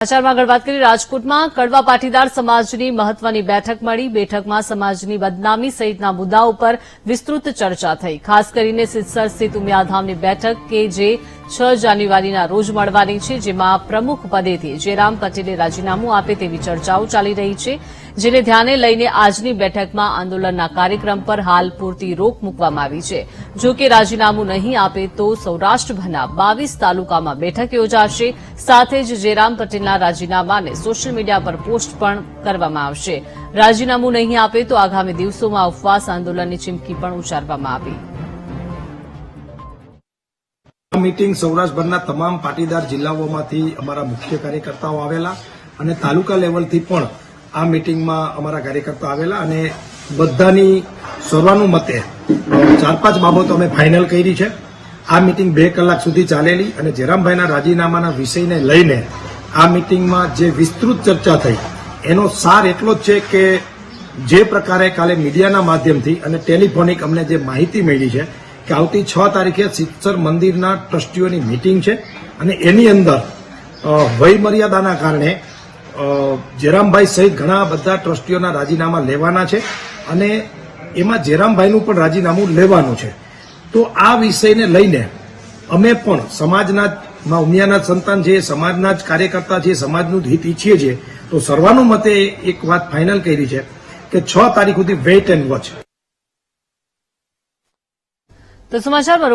સમાચારમાં આગળ વાત કરી રાજકોટમાં કડવા પાટીદાર સમાજની મહત્વની બેઠક મળી। બેઠકમાં સમાજની બદનામી સહિતના મુદ્દાઓ પર વિસ્તૃત ચર્ચા થઈ। ખાસ કરીને સિત્સર સ્થિત ઉમિયાધામની બેઠક કે જે 6 જાન્યુઆરીના રોજ મળવાની છે, જેમાં પ્રમુખ પદેથી જયરામ પટેલે રાજીનામું આપે તેવી ચર્ચાઓ ચાલી રહી છે, જેને ધ્યાને લઈને આજની બેઠકમાં આંદોલનના કાર્યક્રમ પર હાલ પૂરતી રોક મૂકવામાં આવી છે। જો કે રાજીનામું નહીં આપે તો સૌરાષ્ટ્રભરના 22 તાલુકામાં બેઠક યોજાશે। સાથે જ જયરામ પટેલના રાજીનામાને સોશિયલ મીડિયા પર પોસ્ટ પણ કરવામાં આવશે। રાજીનામું નહીં આપે તો આગામી દિવસોમાં ઉપવાસ આંદોલનની ચીમકી પણ ઉચ્ચારવામાં આવી। આ મીટિંગ સૌરાષ્ટ્રભરના તમામ પાટીદાર જિલ્લાઓમાંથી અમારા મુખ્ય કાર્યકર્તાઓ આવેલા અને તાલુકા લેવલથી પણ આ મીટિંગમાં અમારા કાર્યકર્તા આવેલા અને બધાની સર્વાનુમતે 4-5 બાબતો અમે ફાઇનલ કરી છે। આ મીટિંગ 2 કલાક સુધી ચાલેલી અને જયરામભાઈના રાજીનામાના વિષયને લઈને આ મીટિંગમાં જે વિસ્તૃત ચર્ચા થઈ એનો સાર એટલો જ છે કે જે પ્રકારે કાલે મીડિયાના માધ્યમથી અને ટેલિફોનિક અમને જે માહિતી મળી છે કે આવતી 6 તારીખે સિત્સર મંદિરના ટ્રસ્ટીઓની મીટિંગ છે અને એની અંદર વય મર્યાદાના કારણે જયરામભાઈ સહિત ઘણા બધા ટ્રસ્ટીઓના રાજીનામા લેવાના છે અને એમાં જયરામભાઈનું પણ રાજીનામું લેવાનું છે। તો આ વિષયને લઈને અમે પણ સમાજના ઉમિયાના સંતાન છે, સમાજના જ કાર્યકર્તા છે, સમાજનું હિત ઈચ્છીએ છીએ। તો સર્વાનુમતે એક વાત ફાઇનલ કરી છે કે 6 તારીખ સુધી વેઇટ એન્ડ વોચ। તો સમાચારમાં